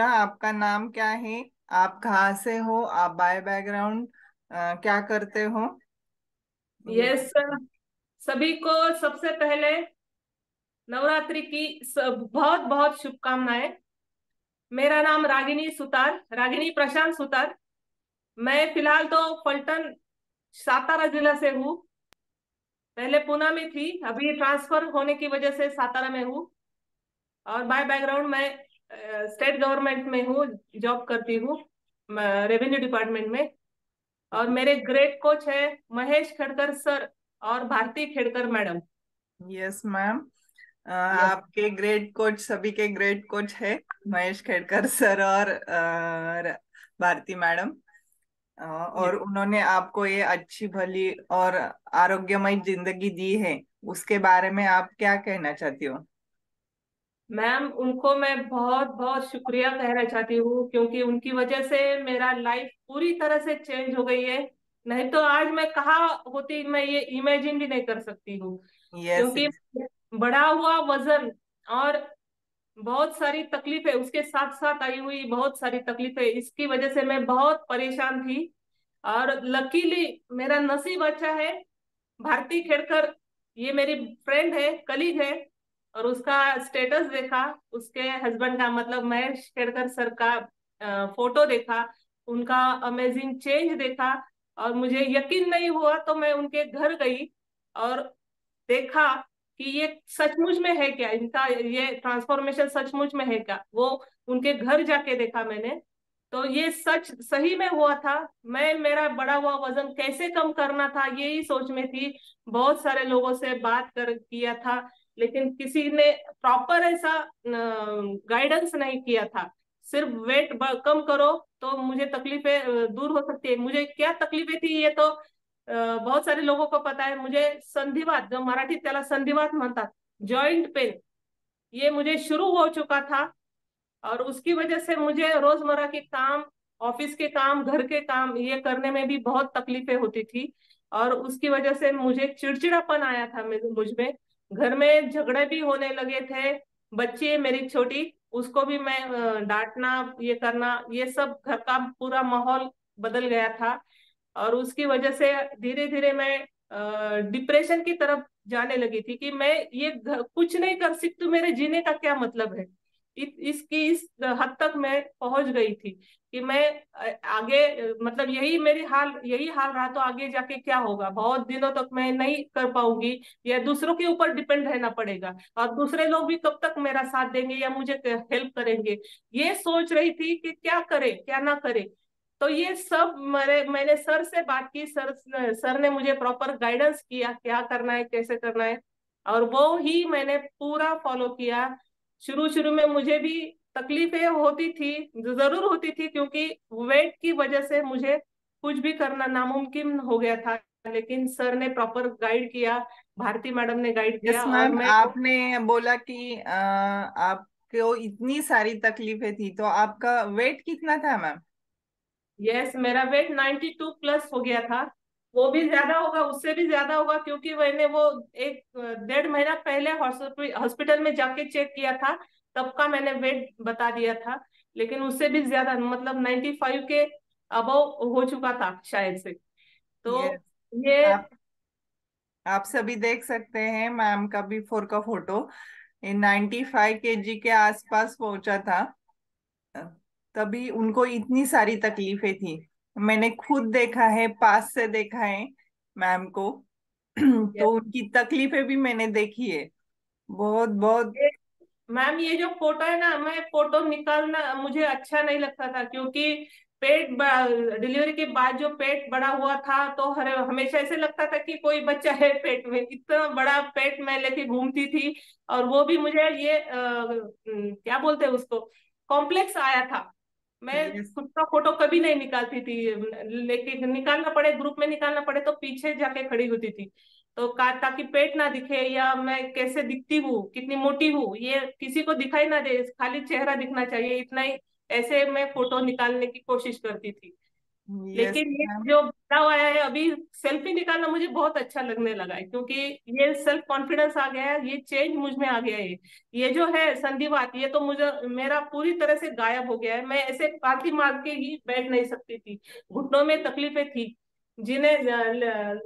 पूरा आपका नाम क्या है? आप कहाँ से हो? आप बाय बैकग्राउंड क्या करते हो? ये यस सर। सभी को सबसे पहले नवरात्रि की बहुत बहुत शुभकामनाएं। मेरा नाम रागिनी सुतार, रागिनी प्रशांत सुतार। मैं फिलहाल तो पलटन सातारा जिला से हूँ। पहले पूना में थी, अभी ट्रांसफर होने की वजह से सातारा में हूँ। और बाय बैकग्राउंड मैं स्टेट गवर्नमेंट में हूँ, जॉब करती हूँ रेवेन्यू डिपार्टमेंट में। और मेरे ग्रेड कोच है महेश खेड़कर सर और Bharti Khedkar madam. Yes ma'am. Yes. आपके ग्रेड कोच, सभी के ग्रेड कोच है महेश खेड़कर सर और भारती मैडम। और यस उन्होंने आपको ये अच्छी भली और आरोग्यमय जिंदगी दी है, उसके बारे में आप क्या कहना चाहती हो? मैम, उनको मैं बहुत बहुत शुक्रिया कहना चाहती हूँ, क्योंकि उनकी वजह से मेरा लाइफ पूरी तरह से चेंज हो गई है। नहीं तो आज मैं कहाँ होती, मैं ये इमेजिन भी नहीं कर सकती हूँ। यस। क्योंकि बढ़ा हुआ वजन और बहुत सारी तकलीफें, उसके साथ साथ आई हुई बहुत सारी तकलीफें, इसकी वजह से मैं बहुत परेशान थी। और लकीली मेरा नसीब अच्छा है। भारती खेड़कर, ये मेरी फ्रेंड है, कलीग है। और उसका स्टेटस देखा, उसके हस्बैंड का मतलब महेश खेड़कर सर का फोटो देखा, उनका अमेजिंग चेंज देखा। और मुझे यकीन नहीं हुआ तो मैं उनके घर गई और देखा कि ये सचमुच में है क्या, इनका ये ट्रांसफॉर्मेशन सचमुच में है क्या। वो उनके घर जाके देखा मैंने, तो ये सच सही में हुआ था। मैं मेरा बढ़ा हुआ वजन कैसे कम करना था यही सोच में थी। बहुत सारे लोगों से बात कर किया था, लेकिन किसी ने प्रॉपर ऐसा गाइडेंस नहीं किया था। सिर्फ वेट कम करो तो मुझे तकलीफें दूर हो सकती है। मुझे क्या तकलीफें थी ये तो बहुत सारे लोगों को पता है। मुझे संधिवात, जो मराठी त्याला संधिवात म्हणतात, जॉइंट पेन, ये मुझे शुरू हो चुका था। और उसकी वजह से मुझे रोजमर्रा के काम, ऑफिस के काम, घर के काम ये करने में भी बहुत तकलीफें होती थी। और उसकी वजह से मुझे चिड़चिड़ापन आया था मुझ में। घर में झगड़े भी होने लगे थे। बच्ची है मेरी छोटी, उसको भी मैं डांटना, ये करना, ये सब घर का पूरा माहौल बदल गया था। और उसकी वजह से धीरे धीरे मैं डिप्रेशन की तरफ जाने लगी थी कि मैं ये कुछ नहीं कर सकती, मेरे जीने का क्या मतलब है। इसकी इस हद तक मैं पहुंच गई थी कि मैं आगे मतलब यही हाल रहा तो आगे जाके क्या होगा, बहुत दिनों तक मैं नहीं कर पाऊंगी, या दूसरों के ऊपर डिपेंड रहना पड़ेगा। और दूसरे लोग भी कब तक मेरा साथ देंगे या मुझे हेल्प करेंगे, ये सोच रही थी कि क्या करे क्या ना करे। तो ये सब मैंने सर से बात की, सर ने मुझे प्रॉपर गाइडेंस किया क्या करना है कैसे करना है। और वो ही मैंने पूरा फॉलो किया। शुरू शुरू में मुझे भी तकलीफें होती थी, जरूर होती थी, क्योंकि वेट की वजह से मुझे कुछ भी करना नामुमकिन हो गया था। लेकिन सर ने प्रॉपर गाइड किया, भारती मैडम ने गाइड यस किया और मैम, मैं। आपने बोला कि आपको इतनी सारी तकलीफें थी, तो आपका वेट कितना था मैम? यस, मेरा वेट 92+ हो गया था। वो भी ज्यादा होगा, उससे भी ज्यादा होगा, क्योंकि मैंने वो एक 1.5 महीना पहले हॉस्पिटल में जाके चेक किया था, तब का मैंने वेट बता दिया था। लेकिन उससे भी ज्यादा, मतलब 95 के अबव हो चुका था शायद से। तो यस। ये। आप सभी देख सकते हैं मैम का बिफोर का फोटो। 95 kg के आसपास पहुंचा था। तभी उनको इतनी सारी तकलीफें थी। मैंने खुद देखा है, पास से देखा है मैम को। तो उनकी तकलीफें भी मैंने देखी है। बहुत बहुत। ये मैम, ये जो फोटो है ना, मैं फोटो निकालना मुझे अच्छा नहीं लगता था, क्योंकि डिलीवरी के बाद जो पेट बड़ा हुआ था तो हर हमेशा ऐसे लगता था कि कोई बच्चा है पेट में, इतना बड़ा पेट मैं लेके घूमती थी। और वो भी मुझे ये क्या बोलते हैं उसको, कॉम्प्लेक्स आया था। मैं यस। खुद का फोटो कभी नहीं निकालती थी, लेकिन निकालना पड़े, ग्रुप में निकालना पड़े तो पीछे जाके खड़ी होती थी। तो ताकि पेट ना दिखे, या मैं कैसे दिखती हूँ, कितनी मोटी हूँ, ये किसी को दिखाई ना दे, खाली चेहरा दिखना चाहिए, इतना ही। ऐसे मैं फोटो निकालने की कोशिश करती थी। यस लेकिन ये मैम। जो बदलाव आया है अभी, सेल्फी निकालना मुझे बहुत अच्छा लगने लगा है, क्योंकि ये सेल्फ कॉन्फिडेंस आ गया है, ये चेंज मुझ में आ गया है। ये जो है संधिवात, ये तो मुझे मेरा पूरी तरह से गायब हो गया है। मैं ऐसे पालथी मार के ही बैठ नहीं सकती थी, घुटनों में तकलीफें थी, जिन्हें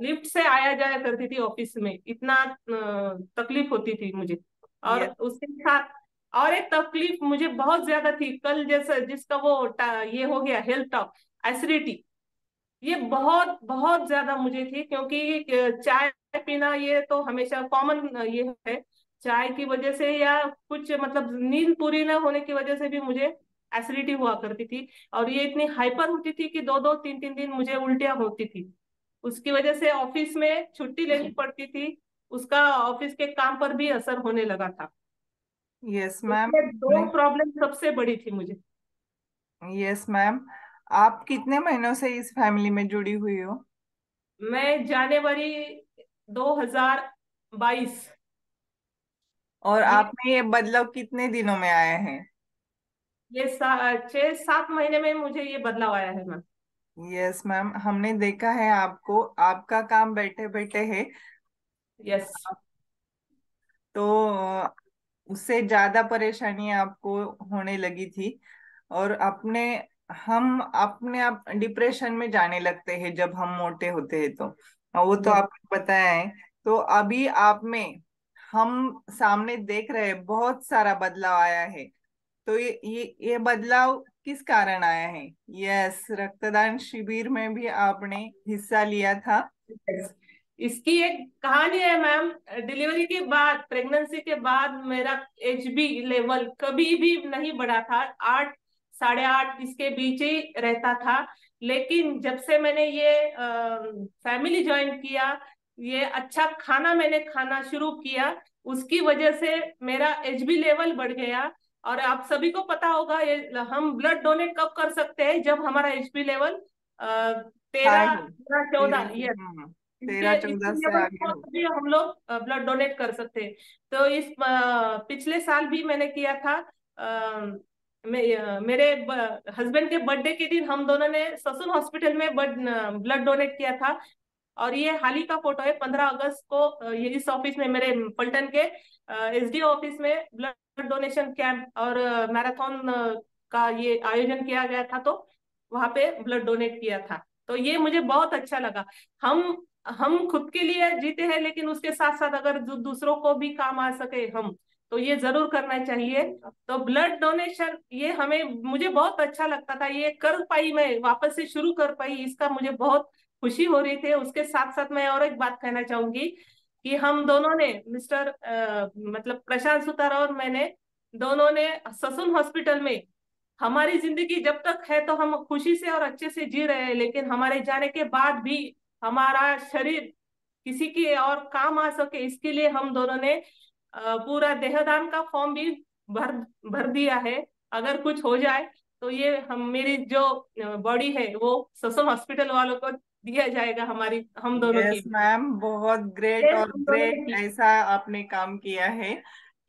लिफ्ट से आया जाया करती थी ऑफिस में, इतना तकलीफ होती थी मुझे। और यस। उसके साथ और एक तकलीफ मुझे बहुत ज्यादा थी, कल जैसे जिसका वो ये हो गया हेल्थ टॉक, एसिडिटी, ये बहुत बहुत ज्यादा मुझे थी, क्योंकि चाय पीना ये तो हमेशा कॉमन ये है। चाय की वजह से या कुछ मतलब नींद पूरी ना होने की वजह से भी मुझे एसिडिटी हुआ करती थी। और ये इतनी हाइपर होती थी कि दो दो तीन तीन दिन मुझे उल्टियां होती थी। उसकी वजह से ऑफिस में छुट्टी लेनी पड़ती थी, उसका ऑफिस के काम पर भी असर होने लगा था। यस तो मैम। ये दो प्रॉब्लम सबसे बड़ी थी मुझे। Yes ma'am. आप कितने महीनों से इस फैमिली में जुड़ी हुई हो? मैं जनवरी 2022, और ये आप में ये बदलाव कितने दिनों में आए हैं? ये 6-7 महीने में मुझे ये बदलाव आया है मैम। यस मैम, हमने देखा है आपको, आपका काम बैठे बैठे है। यस। तो उससे ज्यादा परेशानी आपको होने लगी थी। और हम अपने आप डिप्रेशन में जाने लगते हैं जब हम मोटे होते हैं तो। वो तो यस। आपको पता है। तो अभी आप में हम सामने देख रहे हैं बहुत सारा बदलाव आया है। तो ये बदलाव किस कारण आया है? यस, रक्तदान शिविर में भी आपने हिस्सा लिया था। यस। इसकी एक कहानी है मैम। डिलीवरी के बाद, प्रेगनेंसी के बाद मेरा एचबी लेवल कभी भी नहीं बढ़ा था, 8, 8.5 इसके बीच ही रहता था। लेकिन जब से मैंने ये फैमिली ज्वाइन किया, ये अच्छा खाना मैंने खाना शुरू किया, उसकी वजह से मेरा एचबी लेवल बढ़ गया। और आप सभी को पता होगा, ये हम ब्लड डोनेट कब कर सकते हैं, जब हमारा एचबी लेवल हाय तेरह हो। या तेरह 14, से, यस, इसके 13-14 इसके से लेवल आगे हो। पर भी हम लोग ब्लड डोनेट कर सकते हैं। तो इस पिछले साल भी मैंने किया था। मेरे हस्बैंड के बर्थडे के दिन हम दोनों ने ससुर हॉस्पिटल में ब्लड डोनेट किया था। और ये हाल ही का फोटो है, 15 अगस्त को ये इस ऑफिस में, मेरे पलटन के एसडीओ ऑफिस में ब्लड डोनेशन कैंप और मैराथन का ये आयोजन किया गया था, तो वहां पे ब्लड डोनेट किया था। तो ये मुझे बहुत अच्छा लगा। हम हम खुद के लिए जीते हैं, लेकिन उसके साथ साथ अगर दूसरों को भी काम आ सके हम, तो ये जरूर करना चाहिए। तो ब्लड डोनेशन ये हमें, मुझे बहुत अच्छा लगता था, ये कर पाई, मैं वापस से शुरू कर पाई, इसका मुझे बहुत खुशी हो रही थी। उसके साथ साथ मैं और एक बात कहना चाहूंगी कि हम दोनों ने, मिस्टर मतलब प्रशांत सुतार और मैंने, दोनों ने ससुन हॉस्पिटल में, हमारी जिंदगी जब तक है तो हम खुशी से और अच्छे से जी रहे हैं, लेकिन हमारे जाने के बाद भी हमारा शरीर किसी के और काम आ सके, इसके लिए हम दोनों ने पूरा देहदान का फॉर्म भी भर भर दिया है। अगर कुछ हो जाए तो ये हम, मेरी जो बॉडी है वो ससुम हॉस्पिटल वालों को दिया जाएगा, हमारी हम दोनों यस की। मैम, बहुत ग्रेट ये और हम दोनों ने ग्रेट की। ऐसा आपने काम किया है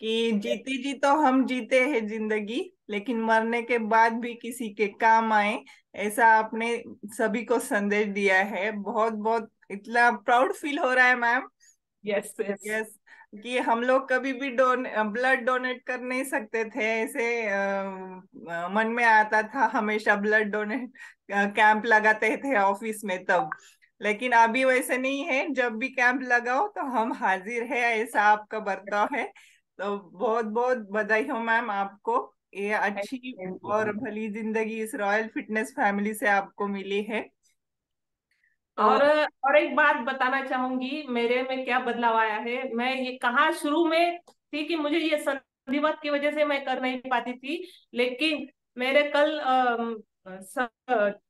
कि जीते जी तो हम जीते हैं जिंदगी, लेकिन मरने के बाद भी किसी के काम आए, ऐसा आपने सभी को संदेश दिया है। बहुत बहुत इतना प्राउड फील हो रहा है मैम। Yes, yes. यस। कि हम लोग कभी भी ब्लड डोनेट कर नहीं सकते थे ऐसे। मन में आता था हमेशा ब्लड डोनेट कैंप लगाते थे ऑफिस में तब। लेकिन अभी वैसे नहीं है, जब भी कैंप लगाओ तो हम हाजिर है, ऐसा आपका बर्ताव है। तो बहुत बहुत बधाई हो मैम आपको। ये अच्छी थैंक और यू। भली जिंदगी इस रॉयल फिटनेस फैमिली से आपको मिली है। तो और एक बात बताना चाहूंगी, मेरे में क्या बदलाव आया है। मैं ये कहाँ शुरू में थी कि मुझे ये संधिवात की वजह से मैं कर नहीं पाती थी, लेकिन मेरे कल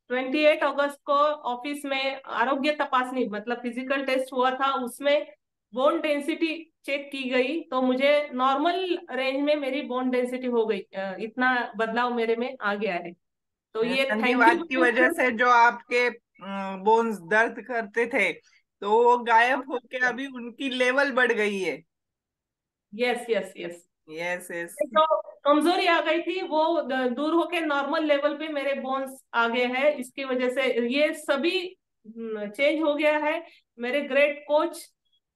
28 अगस्त को ऑफिस में आरोग्य तपासनी मतलब फिजिकल टेस्ट हुआ था, उसमें बोन डेंसिटी चेक की गई, तो मुझे नॉर्मल रेंज में मेरी बोन डेंसिटी हो गई। इतना बदलाव मेरे में आ गया है। तो ये थैंक संधिवात की वजह यू। से जो आपके बोन्स दर्द करते थे, तो वो गायब होके अभी उनकी लेवल बढ़ गई है। Yes, yes, yes. Yes yes. तो कमजोरी आ गई थी वो दूर होके नॉर्मल लेवल पे मेरे बोन्स आ गए हैं। इसकी वजह से ये सभी चेंज हो गया है। मेरे ग्रेट कोच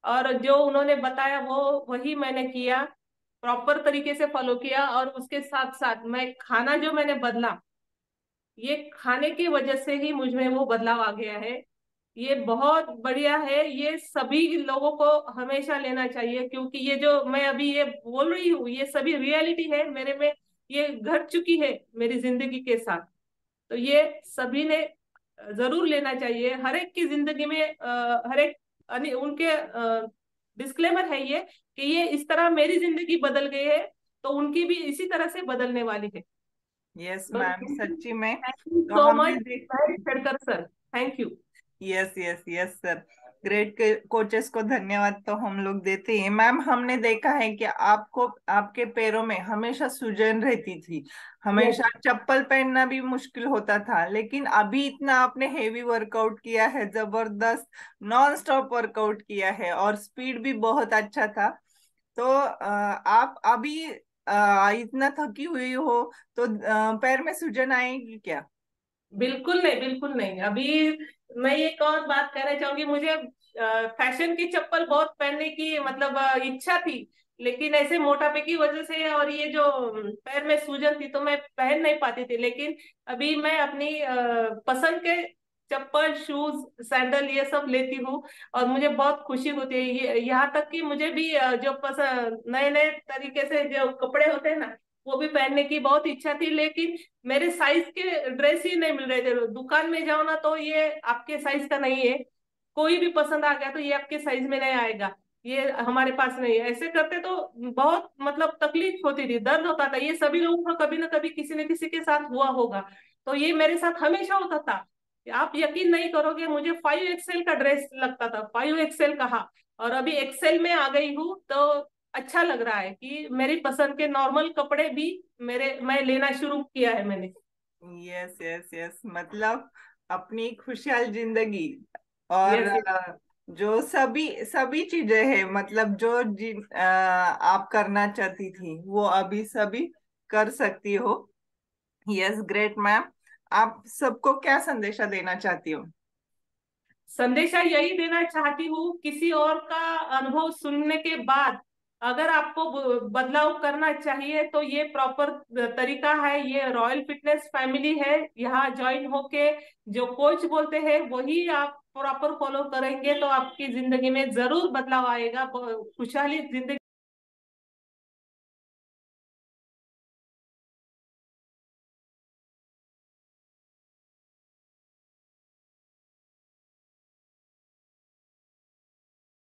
और जो उन्होंने बताया वो वही मैंने किया, प्रॉपर तरीके से फॉलो किया। और उसके साथ साथ मैं खाना जो मैंने बदला, ये खाने की वजह से ही मुझ में वो बदलाव आ गया है। ये बहुत बढ़िया है, ये सभी लोगों को हमेशा लेना चाहिए, क्योंकि ये जो मैं अभी ये बोल रही हूँ ये सभी रियलिटी है मेरे में, ये घट चुकी है मेरी जिंदगी के साथ। तो ये सभी ने जरूर लेना चाहिए। हर एक की जिंदगी में हर एक उनके डिस्क्लेमर है ये कि ये इस तरह मेरी जिंदगी बदल गई है, तो उनकी भी इसी तरह से बदलने वाली है। यस तो मैम, सच्ची में। थैंक यू तो सो हमने मच देख Mahesh Khedkar sir. Thank you. Yes yes yes sir, great coaches को धन्यवाद तो हम लोग देते हैं। मैम, हमने देखा है कि आपको आपके पैरों में हमेशा सूजन रहती थी, यस। हमेशा चप्पल पहनना भी मुश्किल होता था, लेकिन अभी इतना आपने हेवी वर्कआउट किया है, जबरदस्त नॉन स्टॉप वर्कआउट किया है, और स्पीड भी बहुत अच्छा था। तो आप अभी इतना थकी हुई हो तो पैर में सूजन आएगी क्या? बिल्कुल नहीं, बिल्कुल नहीं। अभी मैं एक और बात कहना चाहूंगी, मुझे फैशन की चप्पल बहुत पहनने की मतलब इच्छा थी, लेकिन ऐसे मोटापे की वजह से और ये जो पैर में सूजन थी तो मैं पहन नहीं पाती थी। लेकिन अभी मैं अपनी पसंद के चप्पल, शूज, सैंडल ये सब लेती हूँ और मुझे बहुत खुशी होती है। ये यहाँ तक कि मुझे भी जो पसंद नए नए तरीके से जो कपड़े होते हैं ना, वो भी पहनने की बहुत इच्छा थी, लेकिन मेरे साइज के ड्रेस ही नहीं मिल रहे थे। दुकान में जाओ ना तो ये आपके साइज का नहीं है, कोई भी पसंद आ गया तो ये आपके साइज में नहीं आएगा, ये हमारे पास नहीं है। ऐसे करते तो बहुत मतलब तकलीफ होती थी, दर्द होता था। ये सभी लोगों का कभी ना कभी किसी न किसी के साथ हुआ होगा, तो ये मेरे साथ हमेशा होता था। आप यकीन नहीं करोगे, मुझे 5 XL का ड्रेस लगता था, 5 XL कहा, और अभी एक्सेल में आ गई हूँ। तो अच्छा लग रहा है कि मेरी पसंद के नॉर्मल कपड़े भी मेरे मैं लेना शुरू किया है मैंने। यस यस यस, मतलब अपनी खुशहाल जिंदगी और यस। जो सभी सभी चीजें हैं, मतलब जो आप करना चाहती थी वो अभी सभी कर सकती हो। Yes great ma'am. आप सबको क्या संदेशा देना चाहती हो? संदेशा यही देना चाहती हूँ, किसी और का अनुभव सुनने के बाद अगर आपको बदलाव करना चाहिए तो ये प्रॉपर तरीका है। ये रॉयल फिटनेस फैमिली है, यहाँ ज्वाइन होके जो कोच बोलते हैं वही आप प्रॉपर फॉलो करेंगे तो आपकी जिंदगी में जरूर बदलाव आएगा, खुशहाली जिंदगी